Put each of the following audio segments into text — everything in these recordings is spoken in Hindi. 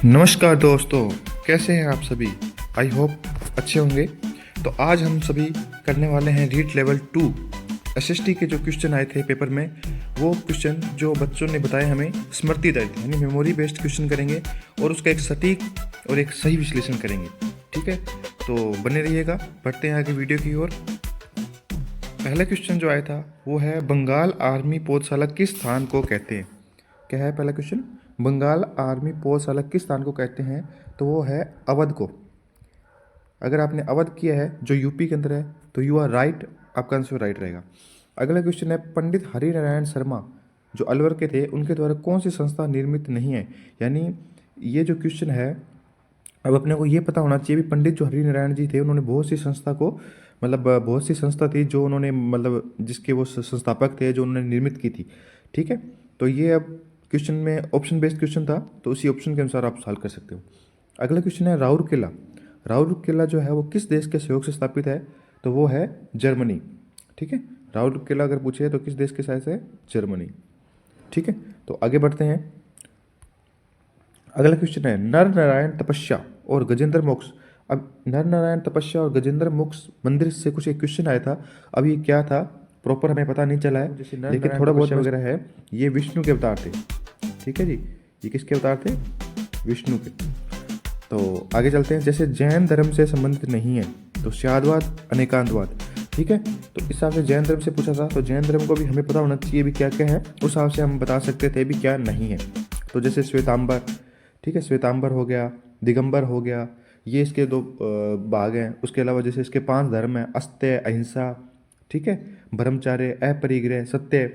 नमस्कार दोस्तों, कैसे हैं आप सभी। आई होप अच्छे होंगे। तो आज हम सभी करने वाले हैं रीट लेवल 2 एसएसटी के जो क्वेश्चन आए थे पेपर में, वो क्वेश्चन जो बच्चों ने बताए हमें स्मृति दर्द यानी मेमोरी बेस्ड क्वेश्चन करेंगे और उसका एक सटीक और एक सही विश्लेषण करेंगे। ठीक है, तो बने रहिएगा। बढ़ते हैं आगे वीडियो की ओर। पहला क्वेश्चन जो आया था वो है, बंगाल आर्मी पौधशाला किस स्थान को कहते हैं। क्या है पहला क्वेश्चन, बंगाल आर्मी पौधशाला किस स्थान को कहते हैं। तो वो है अवध को। अगर आपने अवध किया है जो यूपी के अंदर है तो यू आर राइट, आपका आंसर राइट रहेगा। अगला क्वेश्चन है, पंडित हरिनारायण शर्मा जो अलवर के थे उनके द्वारा कौन सी संस्था निर्मित नहीं है। यानी ये जो क्वेश्चन है, अब अपने को ये पता होना चाहिए भी पंडित जो हरिनारायण जी थे उन्होंने बहुत सी संस्था को बहुत सी संस्था थी जो उन्होंने जिसके वो संस्थापक थे, जो उन्होंने निर्मित की थी। ठीक है, तो ये अब क्वेश्चन में ऑप्शन बेस्ड क्वेश्चन था तो उसी ऑप्शन के अनुसार आप सॉल्व कर सकते हो। अगला क्वेश्चन है, राउरकेला। राउरकेला जो है वो किस देश के सहयोग से स्थापित है। तो वो है जर्मनी। ठीक है, राउरकेला अगर पूछे तो किस देश के साथ है, जर्मनी। ठीक है, तो आगे बढ़ते हैं। अगला क्वेश्चन है, नर नारायण तपस्या और गजेंद्र मोक्ष। अब नर नारायण तपस्या और गजेंद्र मोक्ष मंदिर से कुछ एक क्वेश्चन आया था। अब ये क्या था प्रॉपर हमें पता नहीं चला है, लेकिन थोड़ा बहुत वगैरह है। ये विष्णु के अवतार थे। ठीक है जी, ये किसके अवतार थे, विष्णु के। तो आगे चलते हैं। जैसे जैन धर्म से संबंधित नहीं है तो शादवाद अनेकांतवाद। ठीक है, तो इस हिसाब से जैन धर्म से पूछा था तो जैन धर्म को भी हमें पता होना चाहिए भी क्या क्या है, उस हिसाब से हम बता सकते थे भी क्या नहीं है। तो जैसे श्वेतांबर, ठीक है, श्वेतांबर हो गया, दिगंबर हो गया, ये इसके दो भाग हैं। उसके अलावा जैसे इसके 5 धर्म हैं, अस्त्य, अहिंसा, ठीक है, ब्रह्मचार्य, अपरिग्रह, सत्य।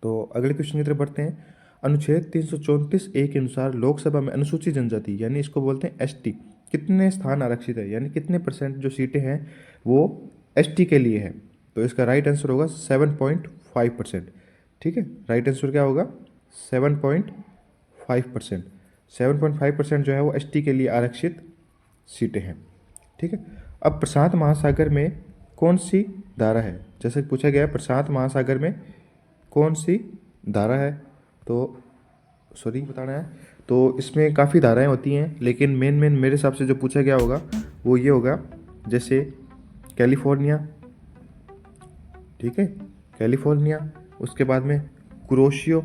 तो अगले क्वेश्चन की तरफ बढ़ते हैं। अनुच्छेद 334 के अनुसार लोकसभा में अनुसूचित जनजाति यानी इसको बोलते हैं एसटी कितने स्थान आरक्षित है, यानी कितने परसेंट जो सीटें हैं वो एसटी के लिए है। तो इसका राइट आंसर होगा 7.5%। ठीक है, राइट आंसर क्या होगा, 7.5%। 7.5% जो है वो एसटी के लिए आरक्षित सीटें हैं। ठीक है, अब प्रशांत महासागर में कौन सी धारा है। जैसे पूछा गया है प्रशांत महासागर में कौन सी धारा है, तो सॉरी बताना है। तो इसमें काफ़ी धाराएं होती हैं, लेकिन मेन मेरे हिसाब से जो पूछा गया होगा वो ये होगा, जैसे कैलिफोर्निया। ठीक है, कैलिफोर्निया। उसके बाद में कुरोशियो।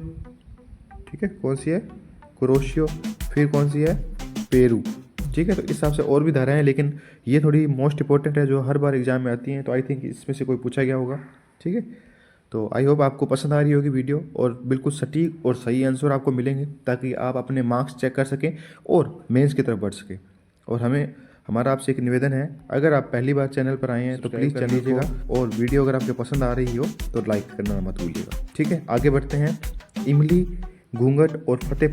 ठीक है, कौन सी है, कुरोशियो। फिर कौन सी है, पेरू। ठीक है, तो इस हिसाब से और भी धाराएं हैं, लेकिन ये थोड़ी मोस्ट इंपॉर्टेंट है जो हर बार एग्जाम में आती हैं, तो आई थिंक इसमें से कोई पूछा गया होगा। ठीक है, तो आई होप आपको पसंद आ रही होगी वीडियो और बिल्कुल सटीक और सही आंसर आपको मिलेंगे ताकि आप अपने मार्क्स चेक कर सकें और मेंस की तरफ बढ़ सकें। और हमारा आपसे एक निवेदन है, अगर आप पहली बार चैनल पर आए हैं तो प्लीज़ चैनल को और वीडियो अगर आपको पसंद आ रही हो तो लाइक करना मत भूलिएगा। ठीक है, आगे बढ़ते हैं। इमली, घूंघट और फतेह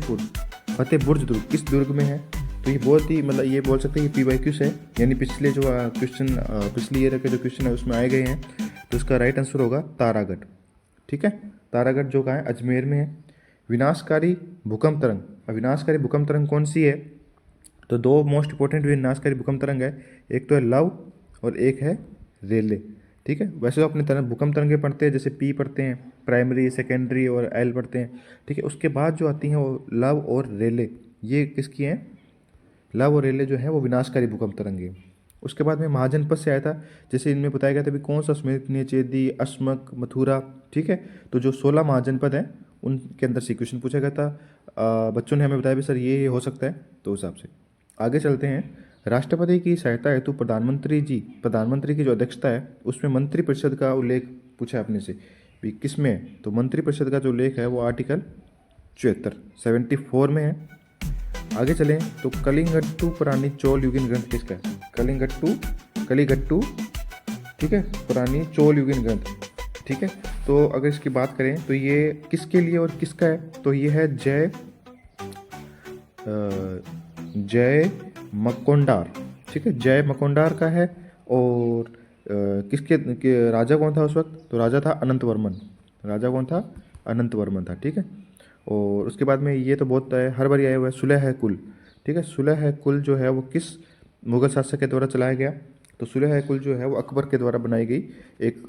बुर्ज दुर्ग किस दुर्ग में है। तो ये बहुत ही ये बोल सकते हैं कि PYQ है, यानी पिछले जो क्वेश्चन पिछली ईयर के जो क्वेश्चन है उसमें आए गए हैं। तो इसका राइट आंसर होगा तारागढ़। ठीक है, तारागढ़ जो कहाँ है, अजमेर में है। विनाशकारी भूकंप तरंग, विनाशकारी भूकंप तरंग कौन सी है। तो 2 मोस्ट इंपॉर्टेंट विनाशकारी भूकंप तरंग है, एक तो है लव और एक है रेले। ठीक है, वैसे तो अपने तरह भूकंप तरंगे पढ़ते हैं, जैसे P पढ़ते हैं प्राइमरी, सेकेंडरी और L पढ़ते हैं। ठीक है, उसके बाद जो आती हैं वो लव और रेले, ये किसकी हैं, लव और रेले जो है वो विनाशकारी भूकंप तरंगे। उसके बाद में महाजनपद से आया था, जैसे इनमें बताया गया था भी कौन सा स्मृति, चेदी, अस्मक, मथुरा। ठीक है, तो जो 16 महाजनपद हैं उनके अंदर से क्वेश्चन पूछा गया था। बच्चों ने हमें बताया भी सर ये हो सकता है, तो उस हिसाब से आगे चलते हैं। राष्ट्रपति की सहायता हेतु प्रधानमंत्री की जो अध्यक्षता है उसमें मंत्रिपरिषद का उल्लेख पूछा आपने से भी किस में है। तो मंत्रिपरिषद का जो उल्लेख है वो आर्टिकल 74 में है। आगे चलें तो कलिंगट्टू पुरानी चोल युगीन ग्रंथ किसका है, कलिगट्टू। ठीक है, पुरानी चोल युगीन ग्रंथ। ठीक है, तो अगर इसकी बात करें तो ये किसके लिए और किसका है, तो ये है जय मकोंडार। ठीक है, जय मकोंडार का है। और किसके राजा कौन था उस वक्त, तो राजा था अनंत वर्मन। राजा कौन था, अनंत वर्मन था। ठीक है, और उसके बाद में ये तो बहुत हर बार आया हुआ है, सुलह कुल। ठीक है, सुलह कुल जो है वो किस मुगल शासक के द्वारा चलाया गया। तो सुलह कुल जो है वो अकबर के द्वारा बनाई गई एक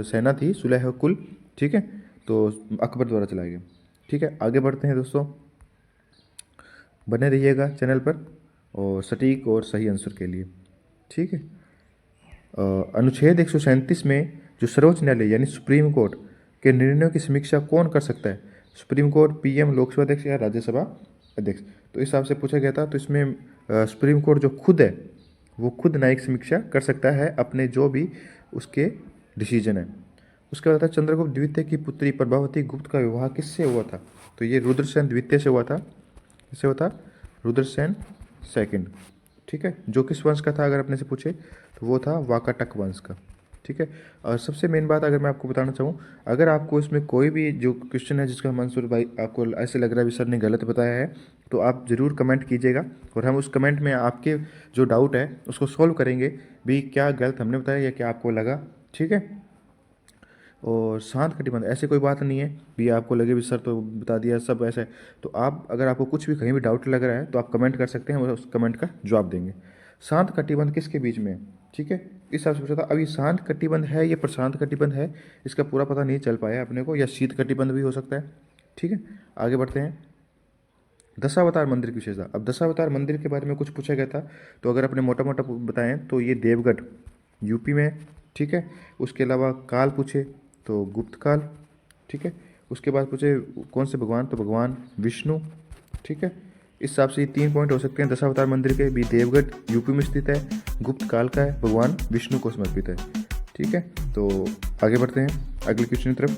सेना थी, सुलह कुल। ठीक है, तो अकबर द्वारा चलाया गया। ठीक है, आगे बढ़ते हैं दोस्तों। बने रहिएगा चैनल पर और सटीक और सही आंसर के लिए। ठीक है। अनुच्छेद 137 में जो सर्वोच्च न्यायालय यानी सुप्रीम कोर्ट के निर्णयों की समीक्षा कौन कर सकता है? सुप्रीम कोर्ट, पीएम, लोकसभा अध्यक्ष या राज्यसभा अध्यक्ष। तो इस हिसाब से पूछा गया था। तो इसमें सुप्रीम कोर्ट जो खुद है वो खुद न्यायिक समीक्षा कर सकता है अपने जो भी उसके डिसीजन है। उसके बाद था चंद्रगुप्त द्वितीय की पुत्री प्रभावती गुप्त का विवाह किससे हुआ था? तो ये रुद्रसेन द्वितीय से हुआ था। किससे हुआ था? रुद्रसेन सेकंड। ठीक है। जो किस वंश का था अगर अपने से पूछे तो वो था वाकाटक वंश का। ठीक है। और सबसे मेन बात अगर मैं आपको बताना चाहूँ, अगर आपको इसमें कोई भी जो क्वेश्चन है जिसका मंसूर भाई आपको ऐसे लग रहा है भी सर ने गलत बताया है, तो आप ज़रूर कमेंट कीजिएगा और हम उस कमेंट में आपके जो डाउट है उसको सॉल्व करेंगे भी क्या गलत हमने बताया या क्या आपको लगा। ठीक है। और शांत कटिबंध ऐसे कोई बात नहीं है भी आपको लगे भी सर तो बता दिया सब ऐसे। तो आप अगर आपको कुछ भी कहीं भी डाउट लग रहा है तो आप कमेंट कर सकते हैं, हम उस कमेंट का जवाब देंगे। शांत कटिबंध किसके बीच में है? ठीक है। इस हिसाब से पूछा था। अब ये शांत कटिबंध है या प्रशांत कटिबंध है इसका पूरा पता नहीं चल पाया अपने को, या शीत कटिबंध भी हो सकता है। ठीक है। आगे बढ़ते हैं। दशावतार मंदिर की विशेषता। अब दशावतार मंदिर के बारे में कुछ पूछा गया था, तो अगर अपने मोटा मोटा बताएं तो ये देवगढ़ यूपी में। ठीक है। उसके अलावा काल पूछे तो गुप्त काल। ठीक है। उसके बाद पूछे कौन से भगवान, तो भगवान विष्णु। ठीक है। इस हिसाब से ये 3 पॉइंट हो सकते हैं दशावतार मंदिर के भी। देवगढ़ यूपी में स्थित है, गुप्त काल का है, भगवान विष्णु को समर्पित है। ठीक है। तो आगे बढ़ते हैं अगले क्वेश्चन की तरफ।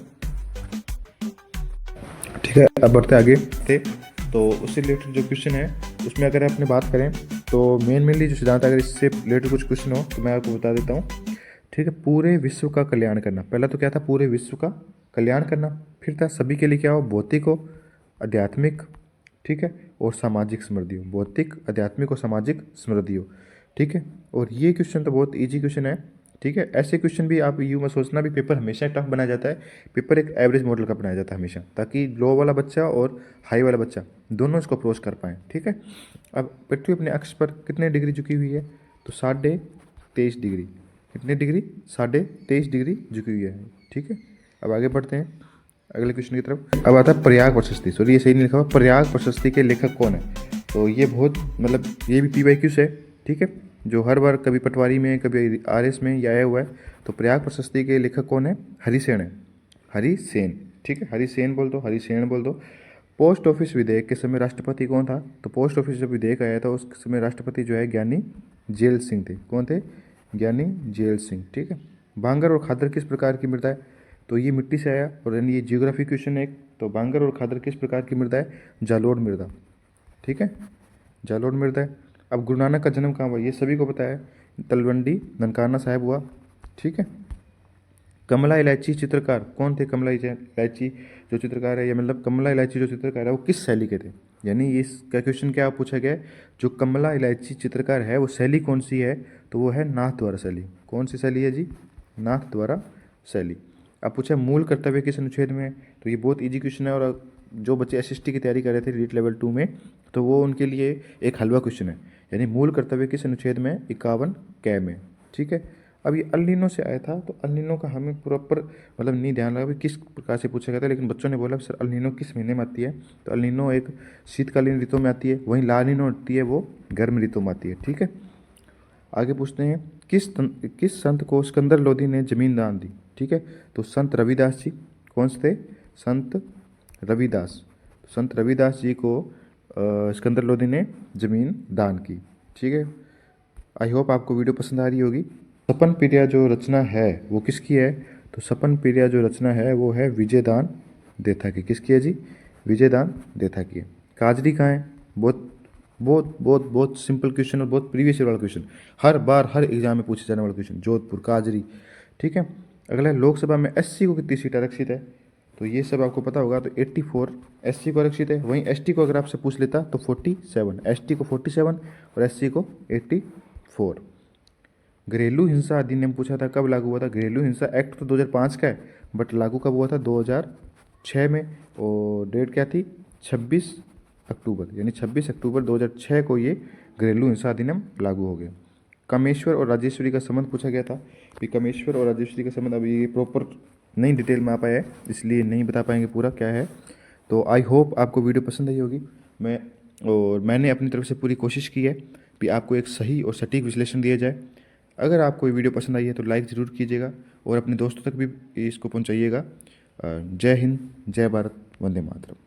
ठीक है। अब बढ़ते आगे थे। तो उससे रिलेटेड जो क्वेश्चन है उसमें अगर अपने बात करें तो मेनली जो सिद्धांत, अगर इससे रिलेटेड कुछ क्वेश्चन हो तो मैं आपको बता देता हूँ। ठीक है। पूरे विश्व का कल्याण करना, पहला तो क्या था? पूरे विश्व का कल्याण करना। फिर था सभी के लिए क्या हो? भौतिक हो, आध्यात्मिक, ठीक है, और सामाजिक समृद्धि हो। भौतिक, आध्यात्मिक और सामाजिक समृद्धि हो। ठीक है। और ये क्वेश्चन तो बहुत ईजी क्वेश्चन है। ठीक है। ऐसे क्वेश्चन भी आप यूँ मत सोचना भी पेपर हमेशा टफ बनाया जाता है। पेपर एक एवरेज मॉडल का बनाया जाता है हमेशा, ताकि लो वाला बच्चा और हाई वाला बच्चा दोनों इसको अप्रोच कर पाएँ। ठीक है। अब पृथ्वी अपने अक्ष पर कितने डिग्री झुकी हुई है? तो 23.5 डिग्री। कितने डिग्री? 23.5 डिग्री झुकी हुई है। ठीक है। अब आगे बढ़ते हैं अगले क्वेश्चन की तरफ। अब आता है प्रयाग प्रशस्ति। सॉरी ये सही नहीं लिखा हुआ। प्रयाग प्रशस्ति के लेखक कौन है? तो ये बहुत मतलब ये भी PYQ से, ठीक है, जो हर बार कभी पटवारी में कभी RS में ये आया हुआ है। तो प्रयाग प्रशस्ति के लेखक कौन है? हरिसेन है। हरिसेन। ठीक है। हरिसेन बोल दो, हरिसेन बोल दो। पोस्ट ऑफिस विधेयक के समय राष्ट्रपति कौन था? तो पोस्ट ऑफिस जब विधेयक आया था उस समय राष्ट्रपति जो है ज्ञानी जेल सिंह थे। कौन थे? ज्ञानी जेल सिंह। ठीक है। भांगर और खादर किस प्रकार की मृदा है? तो ये मिट्टी से आया और यानी ये जियोग्राफी क्वेश्चन है एक। तो भांगर और खादर किस प्रकार की मृदा है? जालोड़ मृदा। ठीक है। जालोड़ मृदा है। अब गुरु नानक का जन्म कहाँ हुआ? ये सभी को पता है। तलवंडी ननकाना साहिब हुआ। ठीक है। कमला इलायची चित्रकार कौन थे? कमला इलायची जो चित्रकार है, या मतलब कमला इलायची जो चित्रकार है वो किस शैली के थे? यानी इसका क्वेश्चन क्या पूछा गया है? जो कमला इलायची चित्रकार है वो शैली कौन सी है? तो वो है नाथ द्वारा शैली। कौन सी शैली है जी? नाथ द्वारा शैली। अब पूछा मूल कर्तव्य किस अनुच्छेद में है? तो ये बहुत इजी क्वेश्चन है, और जो बच्चे SST की तैयारी कर रहे थे रीट लेवल 2 में, तो वो उनके लिए एक हलवा क्वेश्चन है। यानी मूल कर्तव्य किस अनुच्छेद में? 51 कै में। ठीक है। अब ये अल नीनो से आया था, तो अल नीनो का हमें प्रॉपर मतलब नहीं ध्यान लगा कि किस प्रकार से पूछा गया था, लेकिन बच्चों ने बोला सर अल नीनो किस महीने में आती है? तो अल नीनो एक शीतकालीन ऋतु में आती है, वहीं ला नीनो आती है वो गर्म ऋतु में आती है। ठीक है। आगे पूछते हैं किस संत को सिकंदर लोधी ने जमीन दान दी? ठीक है। तो संत रविदास जी। कौन से थे? संत रविदास। संत रविदास जी को सिकंदर लोधी ने जमीन दान की। ठीक है। आई होप आपको वीडियो पसंद आ रही होगी। सपन प्रिया जो रचना है वो किसकी है? तो सपन प्रिया जो रचना है वो है विजयदान देथा की। किसकी है जी? विजयदान देथा की है। काजरी कहाँ है? बहुत बहुत बहुत बहुत सिंपल क्वेश्चन और बहुत प्रीवियस ईयर वाला क्वेश्चन, हर बार हर एग्जाम में पूछे जाने वाला क्वेश्चन। जोधपुर, काजरी। ठीक है। अगला है लोकसभा में SC को कितनी सीट आरक्षित है? तो ये सब आपको पता होगा। तो 84 SC को आरक्षित है। वहीं ST को अगर आपसे पूछ लेता तो 47, ST को 47 और SC को 84। घरेलू हिंसा अधिनियम पूछा था कब लागू हुआ था? घरेलू हिंसा एक्ट तो 2005 का है, बट लागू कब हुआ था? 2006 में। और डेट क्या थी? 26 अक्टूबर, यानी 26 अक्टूबर 2006 को ये घरेलू हिंसा अधिनियम लागू हो गया। कामेश्वर और राजेश्वरी का संबंध पूछा गया था कि कामेश्वर और राजेश्वरी का संबंध अभी ये प्रॉपर नहीं डिटेल में आ पाया है, इसलिए नहीं बता पाएंगे पूरा क्या है। तो आई होप आपको वीडियो पसंद आई होगी। मैं और मैंने अपनी तरफ से पूरी कोशिश की है कि आपको एक सही और सटीक विश्लेषण दिया जाए। अगर आपको ये वीडियो पसंद आई है तो लाइक ज़रूर कीजिएगा और अपने दोस्तों तक भी इसको पहुंचाइएगा। जय हिंद, जय भारत, वंदे मातरम।